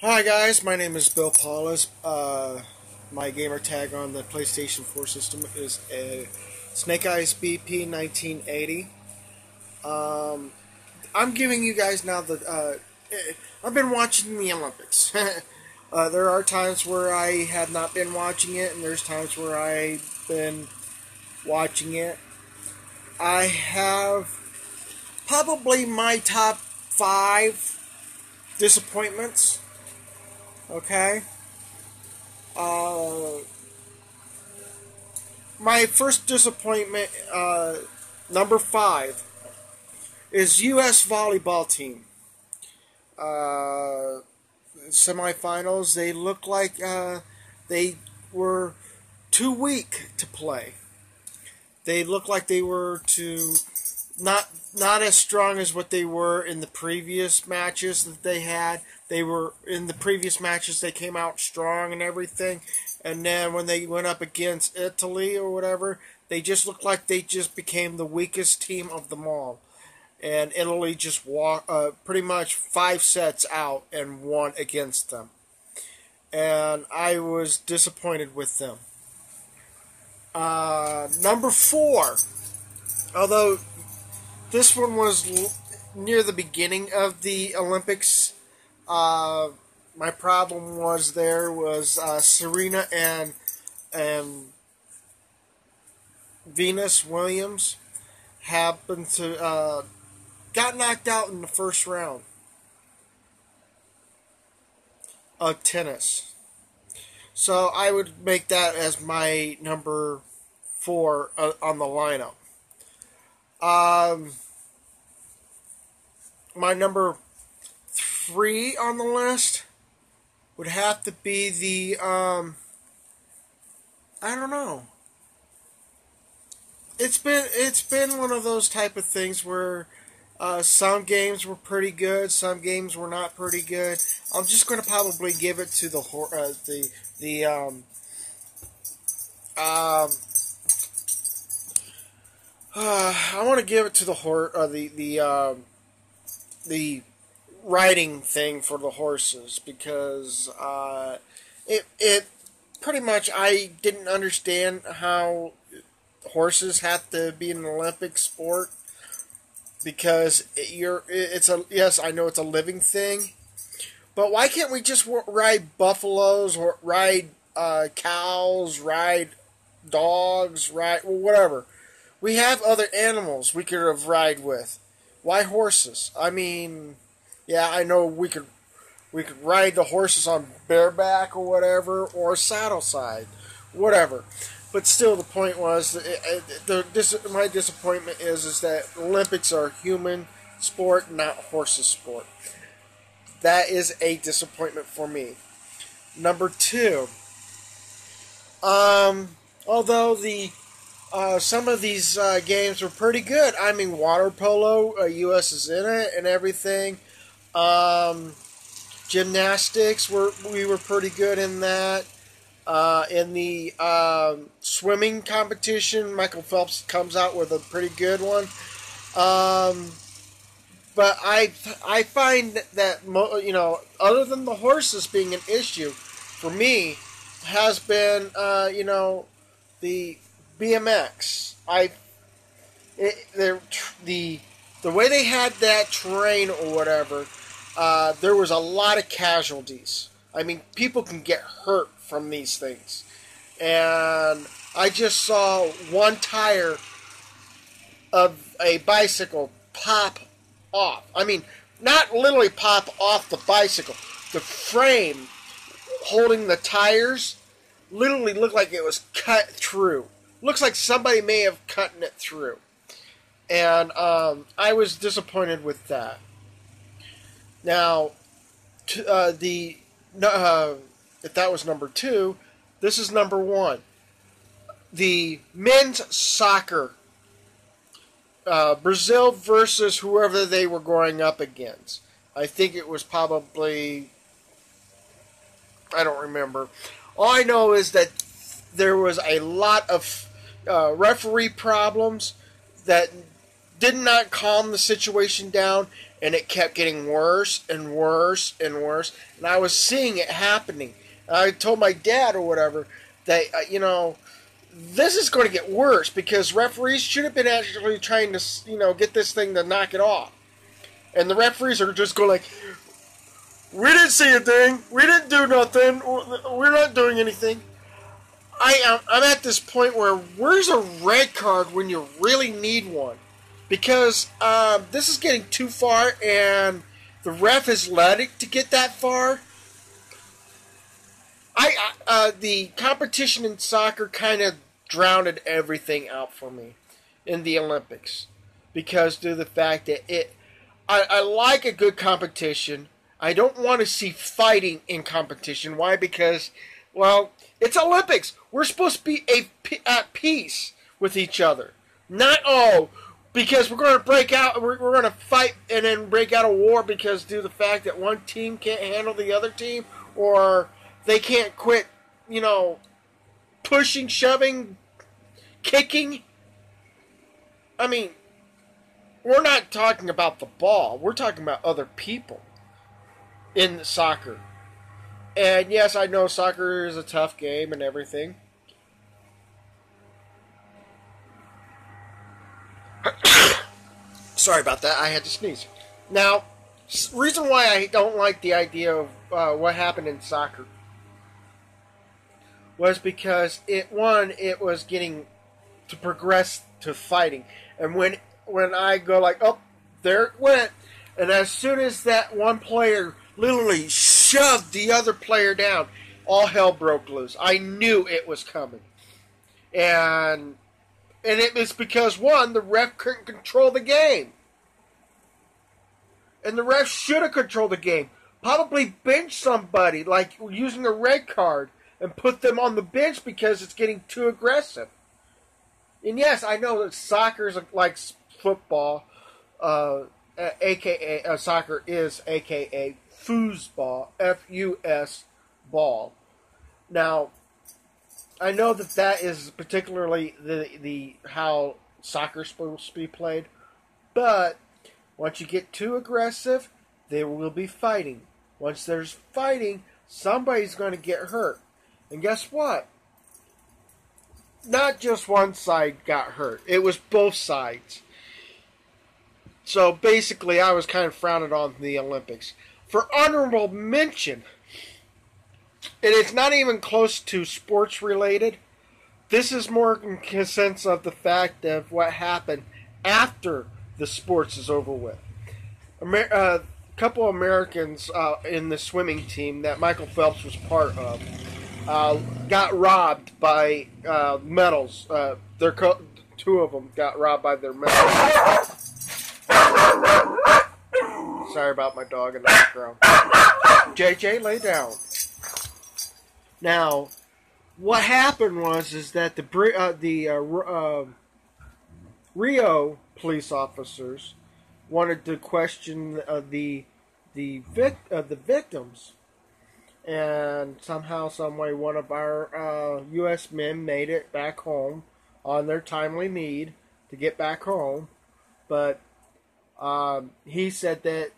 Hi guys, my name is Bill Paulus. My gamer tag on the PlayStation 4 system is a Snake Eyes BP 1980. I'm giving you guys now I've been watching the Olympics. There are times where I have not been watching it, and there's times where I've been watching it. I have probably my top 5 disappointments. Okay. My first disappointment, number 5, is U.S. volleyball team. Semifinals, they look like they were too weak to play. They look like they were not as strong as what they were in the previous matches that they had. They were in the previous matches, they came out strong and everything, and then when they went up against Italy or whatever, they just looked like they just became the weakest team of them all. And Italy just pretty much 5 sets out and won against them. And I was disappointed with them. Number 4, although this one was near the beginning of the Olympics, my problem was Serena and Venus Williams happened to got knocked out in the first round of tennis. So I would make that as my number 4 on the lineup. My number 3 on the list would have to be the I don't know. It's been one of those type of things where some games were pretty good, some games were not pretty good. I'm just going to probably give it to I want to give it to the riding thing for the horses, because it pretty much, I didn't understand how horses have to be an Olympic sport, because yes, I know it's a living thing, but why can't we just ride buffaloes, or ride cows, ride dogs, ride whatever? We have other animals we could have ride with. Why horses? I mean, yeah, I know we could ride the horses on bareback or whatever, or saddle side, whatever. But still, the point was, my disappointment is that Olympics are human sport, not horses sport. That is a disappointment for me. Number 2, although some of these games were pretty good. I mean, water polo, U.S. is in it and everything. Gymnastics, we were pretty good in that. In the swimming competition, Michael Phelps comes out with a pretty good one. But I find that other than the horses being an issue for me, has been the BMX. The way they had that terrain or whatever, there was a lot of casualties. I mean, people can get hurt from these things. And I just saw one tire of a bicycle pop off. I mean, not literally pop off the bicycle. The frame holding the tires literally looked like it was cut through. Looks like somebody may have cut it through. And I was disappointed with that. Now, if that was number 2, this is number 1. The men's soccer. Brazil versus whoever they were going up against. I think it was probably, I don't remember. All I know is that there was a lot of referee problems that did not calm the situation down, and it kept getting worse and worse and worse. And I was seeing it happening. I told my dad or whatever that, this is going to get worse because referees should have been actually trying to, get this thing to knock it off. And the referees are just going like, we didn't see a thing. We didn't do nothing. We're not doing anything. I'm at this point where where's a red card when you really need one? Because this is getting too far, and the ref has let it to get that far. The competition in soccer kind of drowned everything out for me in the Olympics, because due to the fact that I like a good competition. I don't want to see fighting in competition. Why? Because, well, it's Olympics. We're supposed to be at peace with each other. Not, because we're going to break out, we're going to fight and then break out a war because due to the fact that one team can't handle the other team, or they can't quit, pushing, shoving, kicking. I mean, we're not talking about the ball. We're talking about other people in soccer. And yes, I know soccer is a tough game and everything. Sorry about that. I had to sneeze. Now, reason why I don't like the idea of what happened in soccer was because it was getting to progress to fighting. And when I go like, oh, there it went. And as soon as that one player literally shoved the other player down, all hell broke loose. I knew it was coming. And it was because, one, the ref couldn't control the game. And the ref should have controlled the game. Probably bench somebody, like using a red card, and put them on the bench because it's getting too aggressive. And yes, I know that soccer is like football, aka soccer is aka foosball, F-U-S ball. Now, I know that is particularly the how soccer is supposed to be played, but once you get too aggressive, there will be fighting. Once there's fighting, somebody's going to get hurt. And guess what? Not just one side got hurt. It was both sides. So basically, I was kind of frowning on the Olympics. For honorable mention, and it's not even close to sports related, this is more in the sense of the fact of what happened after the sports is over with. A couple of Americans in the swimming team that Michael Phelps was part of got robbed by medals. Two of them got robbed by their medals. Sorry about my dog in the background. JJ, lay down. Now, what happened was that the Rio police officers wanted to question the victims, and somehow, some way, one of our U.S. men made it back home on their timely need to get back home, but he said that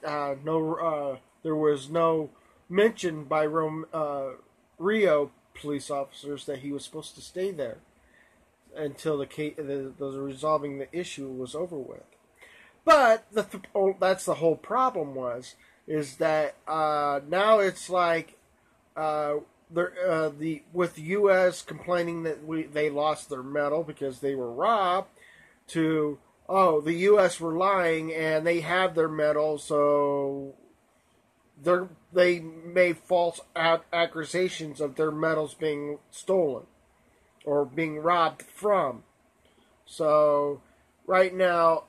there was no mention by Rio police officers that he was supposed to stay there until the resolving the issue was over with. But that's the whole problem is that now it's like with the U.S. complaining that they lost their medal because they were robbed, to the U.S. were lying and they have their medal, so they made false accusations of their medals being stolen or being robbed from. So right now,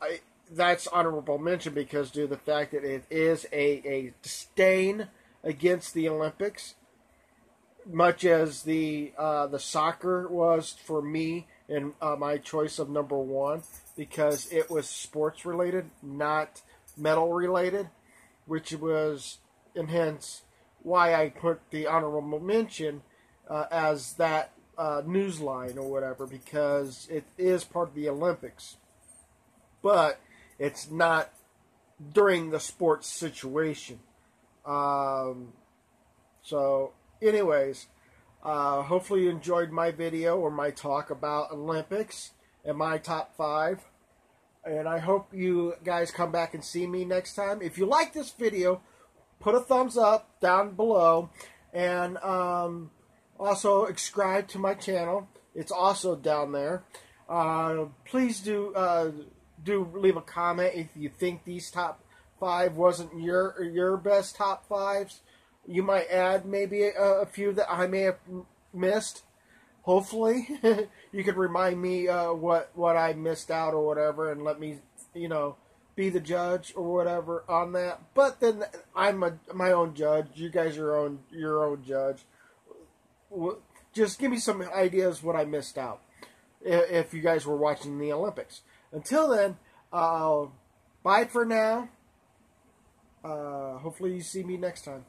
that's honorable mention because due to the fact that it is a disdain against the Olympics, much as the soccer was for me and my choice of number one, because it was sports related, not medal related, which was, and hence why I put the honorable mention as that news line or whatever, because it is part of the Olympics, but it's not during the sports situation. So, anyways, hopefully you enjoyed my video or my talk about Olympics and my top 5. And I hope you guys come back and see me next time. If you like this video, put a thumbs up down below. And also subscribe to my channel. It's also down there. Please do leave a comment if you think these top 5 wasn't your best top 5s. You might add maybe a few that I may have missed. Hopefully, you could remind me what I missed out or whatever, and let me, be the judge or whatever on that. But then I'm my own judge. You guys are your own judge. Just give me some ideas what I missed out if you guys were watching the Olympics. Until then, bye for now. Hopefully you see me next time.